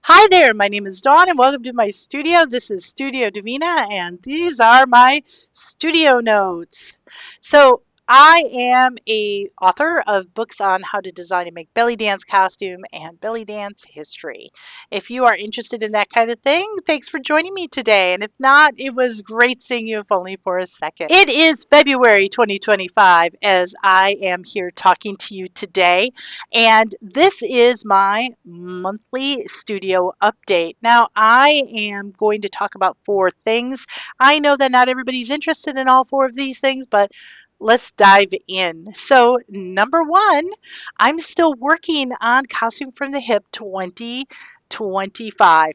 Hi there, my name is Dawn and welcome to my studio. This is Studio Davina and these are my studio notes. So I am a author of books on how to design and make belly dance costume and belly dance history. If you are interested in that kind of thing, thanks for joining me today. And if not, it was great seeing you if only for a second. It is February 2025 as I am here talking to you today. And this is my monthly studio update. Now, I am going to talk about four things. I know that not everybody's interested in all four of these things, but let's dive in. So, number one, I'm still working on Costume from the Hip 2025.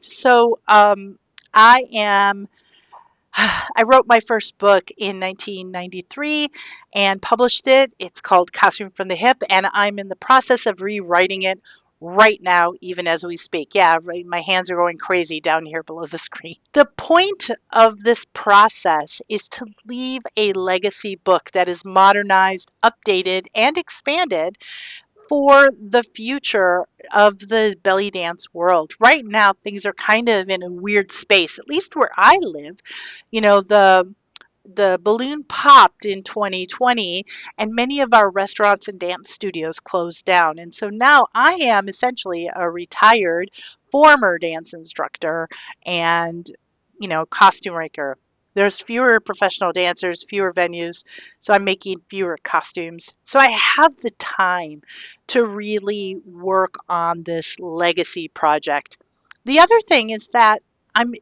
I am I wrote my first book in 1993 and published it. It's called Costume from the Hip, and I'm in the process of rewriting it right now, even as we speak. Yeah, right, my hands are going crazy down here below the screen. The point of this process is to leave a legacy book that is modernized, updated, and expanded for the future of the belly dance world. Right now, things are kind of in a weird space, at least where I live. You know, the balloon popped in 2020 and many of our restaurants and dance studios closed down. And so now I am essentially a retired former dance instructor and, costume maker. There's fewer professional dancers, fewer venues, so I'm making fewer costumes. So I have the time to really work on this legacy project. The other thing is that I'm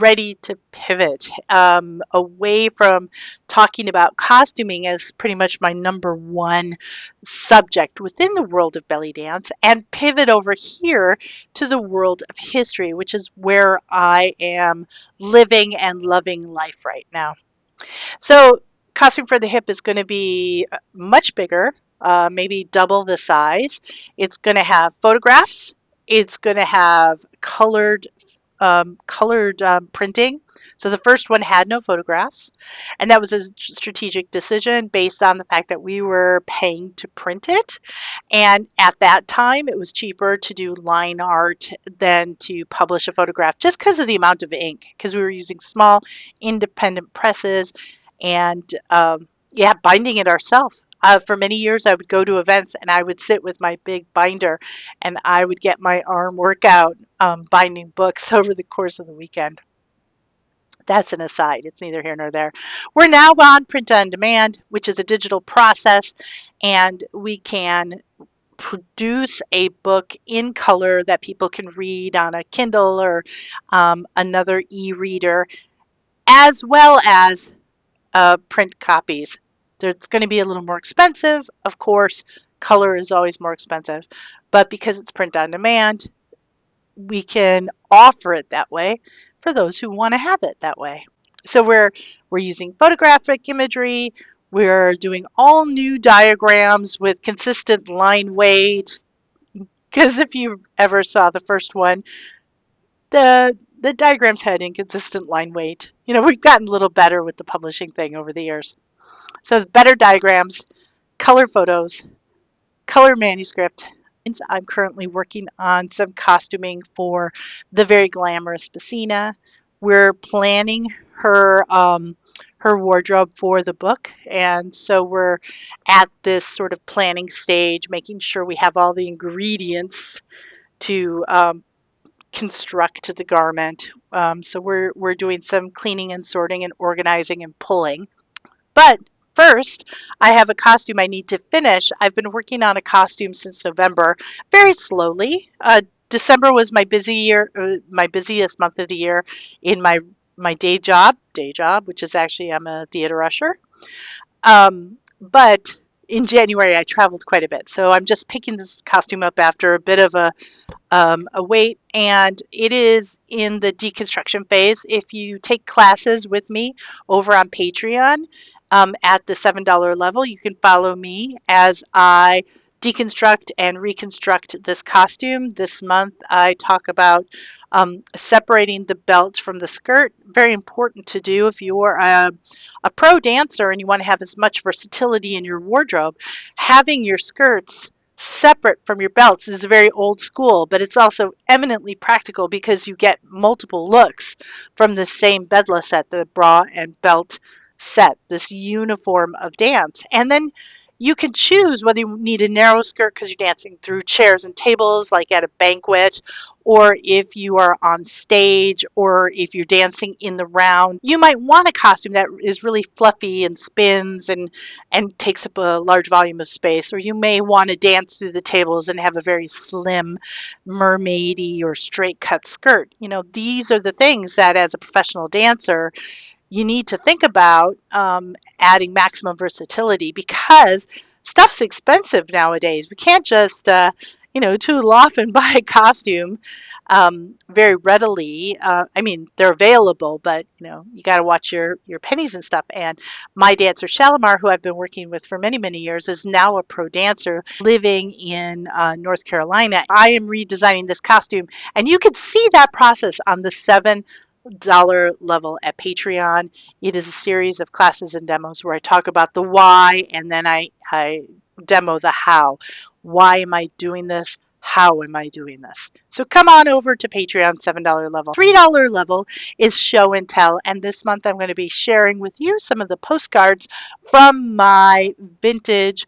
ready to pivot away from talking about costuming as pretty much my number one subject within the world of belly dance and pivot over here to the world of history, which is where I am living and loving life right now. So, Costume for the Hip is going to be much bigger, maybe double the size. It's going to have photographs. It's going to have colored printing. So the first one had no photographs, and that was a strategic decision based on the fact that we were paying to print it. And at that time, it was cheaper to do line art than to publish a photograph just because of the amount of ink, because we were using small independent presses and yeah, binding it ourselves. For many years, I would go to events and I would sit with my big binder and I would get my arm workout binding books over the course of the weekend. That's an aside. It's neither here nor there. We're now on print on demand, which is a digital process, and we can produce a book in color that people can read on a Kindle or another e-reader, as well as print copies. It's going to be a little more expensive, of course. Color is always more expensive, but because it's print on demand, we can offer it that way for those who want to have it that way. So we're using photographic imagery. We're doing all new diagrams with consistent line weight. Because if you ever saw the first one, the diagrams had inconsistent line weight. We've gotten a little better with the publishing thing over the years. So better diagrams, color photos, color manuscript. I'm currently working on some costuming for the very glamorous Bassina. We're planning her wardrobe for the book, and so we're at this sort of planning stage, making sure we have all the ingredients to construct the garment. So we're doing some cleaning and sorting and organizing and pulling. But first, I have a costume I need to finish. I've been working on a costume since November, very slowly. December was my my busiest month of the year in my day job, which is actually I'm a theater usher. But in January, I traveled quite a bit, so I'm just picking this costume up after a bit of a wait, and it is in the deconstruction phase. If you take classes with me over on Patreon at the $7 level, you can follow me as I deconstruct and reconstruct this costume. This month, I talk about separating the belt from the skirt. Very important to do if you're a pro dancer and you want to have as much versatility in your wardrobe. Having your skirts separate from your belts is very old school, but it's also eminently practical because you get multiple looks from the same bedla set, the bra and belt set, this uniform of dance. And then you can choose whether you need a narrow skirt because you're dancing through chairs and tables like at a banquet, or if you are on stage, or if you're dancing in the round. You might want a costume that is really fluffy and spins and takes up a large volume of space, or you may want to dance through the tables and have a very slim mermaidy or straight cut skirt. These are the things that as a professional dancer you need to think about adding maximum versatility, because stuff's expensive nowadays. We can't just, toodle off and buy a costume very readily. I mean, they're available, but you got to watch your pennies and stuff. And my dancer Shalimar, who I've been working with for many, many years, is now a pro dancer living in North Carolina. I am redesigning this costume, and you can see that process on the $7 level at Patreon. It is a series of classes and demos where I talk about the why, and then I demo the how. Why am I doing this? How am I doing this? So come on over to Patreon, $7 level. $3 level is show and tell, and this month I'm going to be sharing with you some of the postcards from my vintage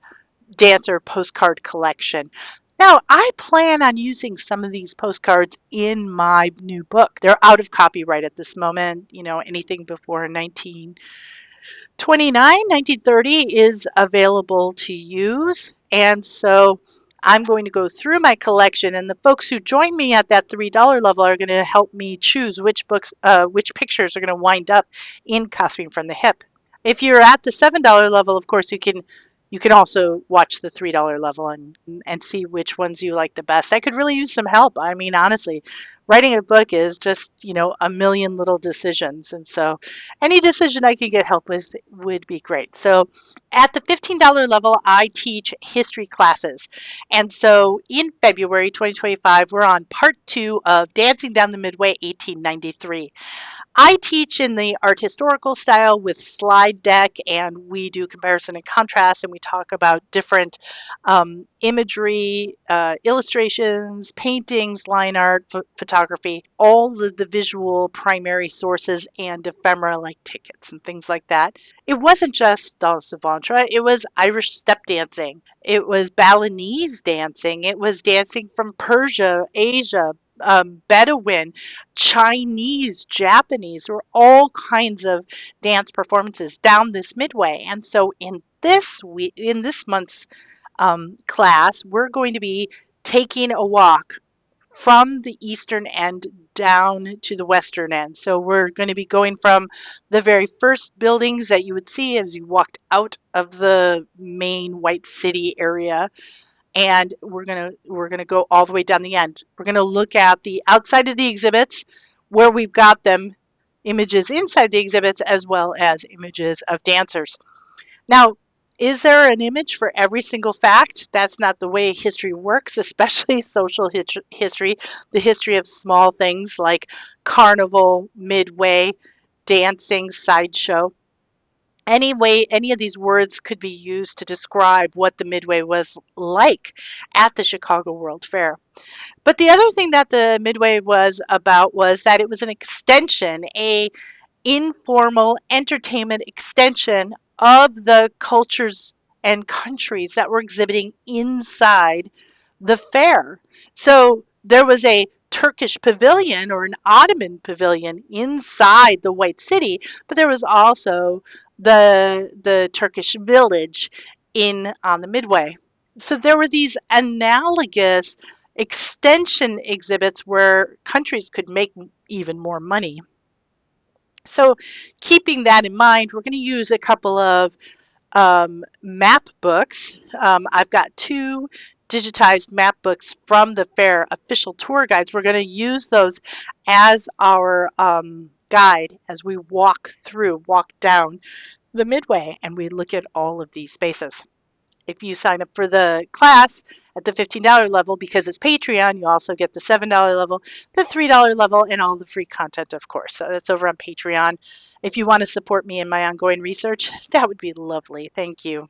dancer postcard collection. Now, I plan on using some of these postcards in my new book. They're out of copyright at this moment. Anything before 1929, 1930 is available to use. And so I'm going to go through my collection, and the folks who join me at that $3 level are going to help me choose which which pictures are going to wind up in Costume from the Hip. If you're at the $7 level, of course, you can also watch the $3 level and see which ones you like the best. I could really use some help. I mean, honestly, writing a book is just, a million little decisions. And so any decision I could get help with would be great. So at the $15 level, I teach history classes. And so in February 2025, we're on part 2 of Dancing Down the Midway 1893. I teach in the art historical style with slide deck, and we do comparison and contrast, and we talk about different imagery, illustrations, paintings, line art, photography, all of the visual primary sources, and ephemera like tickets and things like that. It wasn't just danse de ventre, it was Irish step dancing. It was Balinese dancing. It was dancing from Persia, Asia, Bedouin, Chinese, Japanese, or all kinds of dance performances down this midway. And so in this month's class, we're going to be taking a walk from the eastern end down to the western end. So we're going to be going from the very first buildings that you would see as you walked out of the main white city area, and we're gonna go all the way down the end. We're gonna look at the outside of the exhibits where we've got them images inside the exhibits as well as images of dancers. Now, is there an image for every single fact? That's not the way history works, especially social history, the history of small things like carnival, midway, dancing, sideshow. Anyway, any of these words could be used to describe what the Midway was like at the Chicago World Fair. But the other thing that the Midway was about was that it was an extension, a informal entertainment extension of the cultures and countries that were exhibiting inside the fair. So there was a Turkish pavilion or an Ottoman pavilion inside the White City, but there was also the Turkish village in on the Midway. So there were these analogous extension exhibits where countries could make even more money. So keeping that in mind, we're going to use a couple of map books. I've got 2 digitized map books from the fair, official tour guides. We're going to use those as our guide as we walk down the Midway, and we look at all of these spaces. If you sign up for the class at the $15 level, because it's Patreon, you also get the $7 level, the $3 level, and all the free content, of course. So that's over on Patreon. If you want to support me in my ongoing research, that would be lovely. Thank you.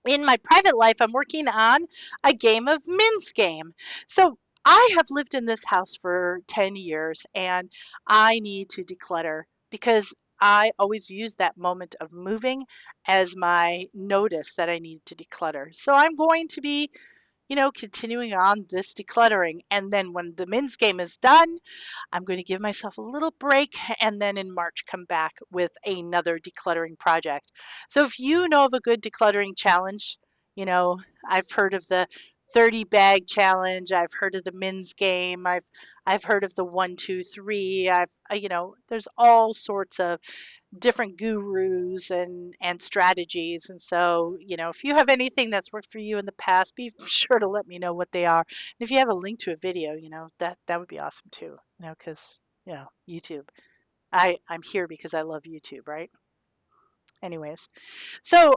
in my private life, I'm working on a game of Min's Game. So I have lived in this house for 10 years and I need to declutter because I always use that moment of moving as my notice that I need to declutter. So I'm going to be, continuing on this decluttering. And then when the Min's Game is done, I'm going to give myself a little break and then in March come back with another decluttering project. So if you know of a good decluttering challenge, you know, I've heard of the 30 bag challenge, I've heard of the Min's Game, I've heard of the 1 2 3. There's all sorts of different gurus and strategies. And so, if you have anything that's worked for you in the past, be sure to let me know what they are. And if you have a link to a video, that would be awesome too. Because YouTube. I'm here because I love YouTube, right? Anyways, so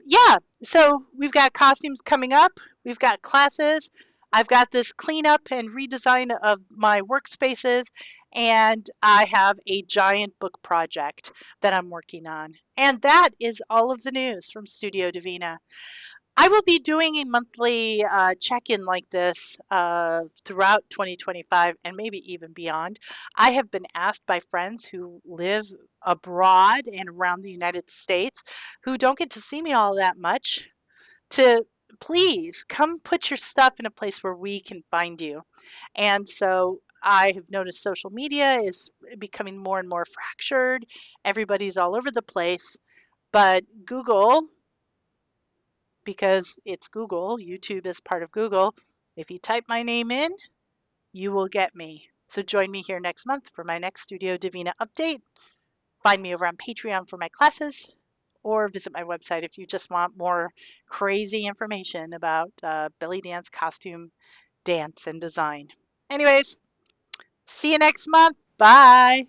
yeah, so we've got costumes coming up. We've got classes. I've got this cleanup and redesign of my workspaces, and I have a giant book project that I'm working on. And that is all of the news from Studio Davina. I will be doing a monthly check-in like this throughout 2025 and maybe even beyond. I have been asked by friends who live abroad and around the United States who don't get to see me all that much to please come put your stuff in a place where we can find you. And so I have noticed social media is becoming more and more fractured. Everybody's all over the place, but Google, because it's Google, YouTube is part of Google. If you type my name in, you will get me. So join me here next month for my next Studio Divina update. Find me over on Patreon for my classes, or visit my website if you just want more crazy information about belly dance, costume, dance, and design. Anyways, see you next month. Bye.